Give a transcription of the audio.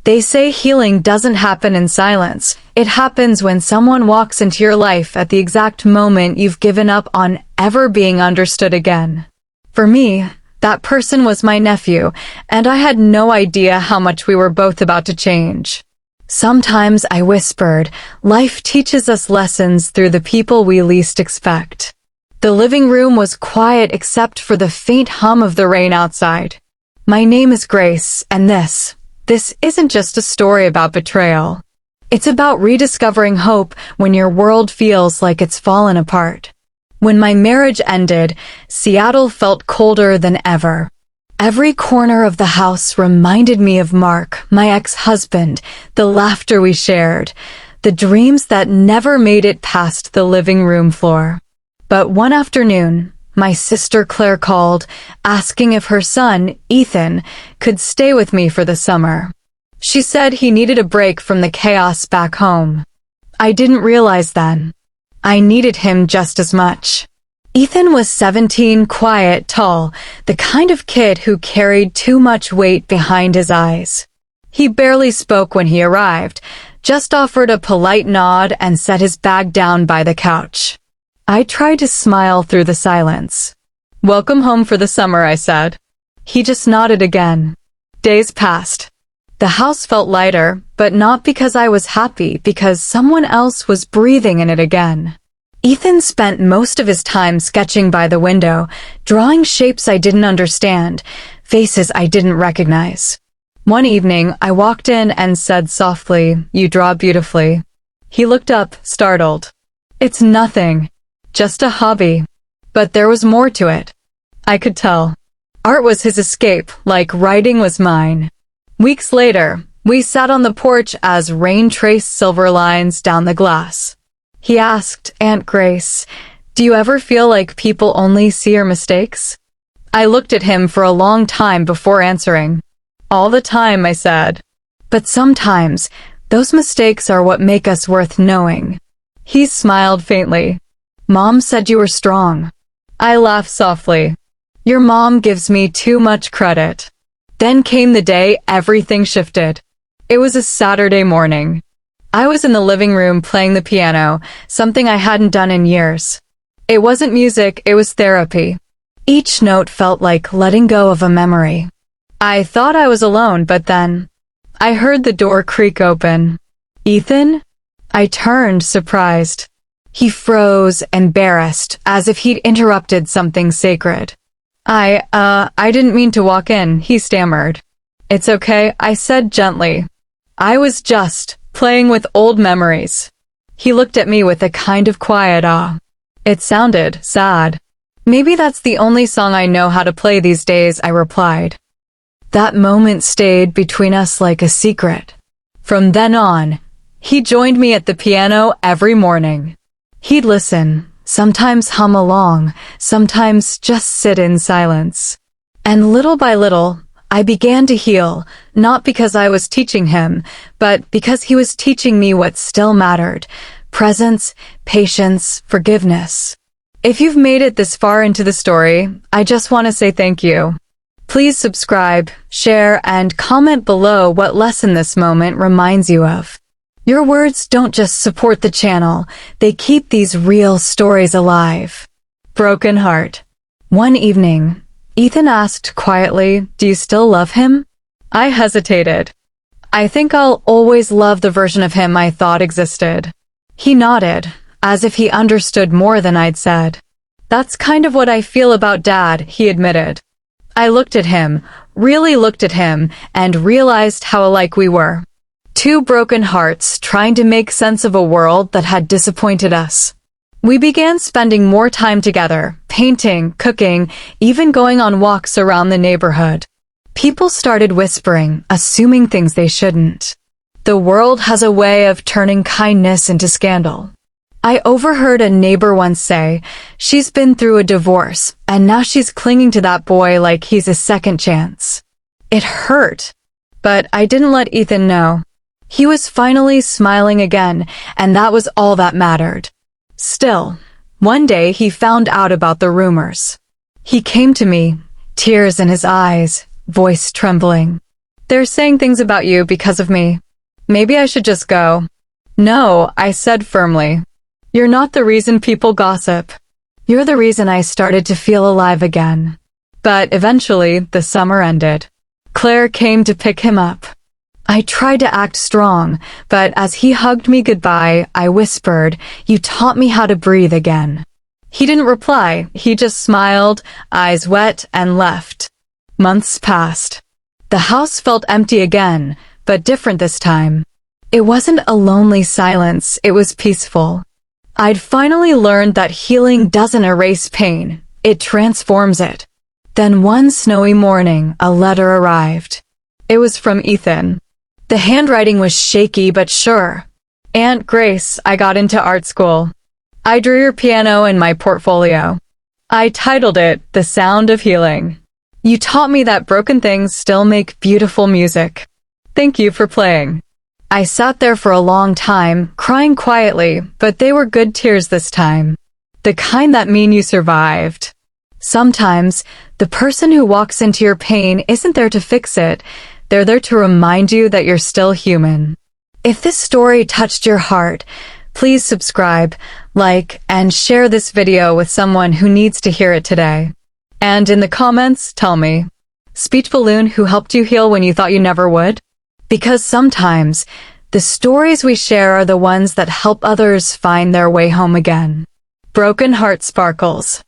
They say healing doesn't happen in silence. It happens when someone walks into your life at the exact moment you've given up on ever being understood again. For me, that person was my nephew, and I had no idea how much we were both about to change. Sometimes I whispered, life teaches us lessons through the people we least expect. The living room was quiet except for the faint hum of the rain outside. My name is Grace, and this isn't just a story about betrayal. It's about rediscovering hope when your world feels like it's fallen apart. When my marriage ended, Seattle felt colder than ever. Every corner of the house reminded me of Mark, my ex-husband, the laughter we shared, the dreams that never made it past the living room floor. But one afternoon, my sister Claire called, asking if her son, Ethan, could stay with me for the summer. She said he needed a break from the chaos back home. I didn't realize then. I needed him just as much. Ethan was 17, quiet, tall, the kind of kid who carried too much weight behind his eyes. He barely spoke when he arrived, just offered a polite nod and set his bag down by the couch. I tried to smile through the silence. "Welcome home for the summer," I said. He just nodded again. Days passed. The house felt lighter, but not because I was happy, because someone else was breathing in it again. Ethan spent most of his time sketching by the window, drawing shapes I didn't understand, faces I didn't recognize. One evening, I walked in and said softly, "You draw beautifully." He looked up, startled. "It's nothing. Just a hobby." But there was more to it. I could tell. Art was his escape, like writing was mine. Weeks later, we sat on the porch as rain traced silver lines down the glass. He asked, "Aunt Grace, do you ever feel like people only see your mistakes?" I looked at him for a long time before answering. "All the time," I said. "But sometimes, those mistakes are what make us worth knowing." He smiled faintly. "Mom said you were strong." I laughed softly. "Your mom gives me too much credit." Then came the day everything shifted. It was a Saturday morning. I was in the living room playing the piano, something I hadn't done in years. It wasn't music, it was therapy. Each note felt like letting go of a memory. I thought I was alone, but then I heard the door creak open. "Ethan?" I turned, surprised. He froze, embarrassed, as if he'd interrupted something sacred. I didn't mean to walk in," he stammered. "It's okay," I said gently. "I was just playing with old memories." He looked at me with a kind of quiet awe. It sounded sad. "Maybe that's the only song I know how to play these days," I replied. That moment stayed between us like a secret. From then on, he joined me at the piano every morning. He'd listen, sometimes hum along, sometimes just sit in silence. And little by little, I began to heal, not because I was teaching him, but because he was teaching me what still mattered: presence, patience, forgiveness. If you've made it this far into the story, I just want to say thank you. Please subscribe, share, and comment below what lesson this moment reminds you of. Your words don't just support the channel, they keep these real stories alive. Broken heart. One evening, Ethan asked quietly, "Do you still love him?" I hesitated. "I think I'll always love the version of him I thought existed." He nodded, as if he understood more than I'd said. "That's kind of what I feel about Dad," he admitted. I looked at him, really looked at him, and realized how alike we were. Two broken hearts trying to make sense of a world that had disappointed us. We began spending more time together, painting, cooking, even going on walks around the neighborhood. People started whispering, assuming things they shouldn't. The world has a way of turning kindness into scandal. I overheard a neighbor once say, "She's been through a divorce, and now she's clinging to that boy like he's a second chance." It hurt, but I didn't let Ethan know. He was finally smiling again, and that was all that mattered. Still, one day he found out about the rumors. He came to me, tears in his eyes, voice trembling. They're saying things about you because of me. Maybe I should just go. No, I said firmly. You're not the reason people gossip. You're the reason I started to feel alive again. But eventually, the summer ended. Claire came to pick him up. I tried to act strong, but as he hugged me goodbye, I whispered, "You taught me how to breathe again." He didn't reply. He just smiled, eyes wet, and left. Months passed. The house felt empty again, but different this time. It wasn't a lonely silence, it was peaceful. I'd finally learned that healing doesn't erase pain, it transforms it. Then one snowy morning, a letter arrived. It was from Ethan. The handwriting was shaky but sure. "Aunt Grace, I got into art school. I drew your piano in my portfolio. I titled it, The Sound of Healing. You taught me that broken things still make beautiful music. Thank you for playing." I sat there for a long time, crying quietly, but they were good tears this time. The kind that mean you survived. Sometimes, the person who walks into your pain isn't there to fix it. They're there to remind you that you're still human. If this story touched your heart, please subscribe, like, and share this video with someone who needs to hear it today. And in the comments, tell me, speech balloon who helped you heal when you thought you never would? Because sometimes, the stories we share are the ones that help others find their way home again. Broken Heart Sparkles.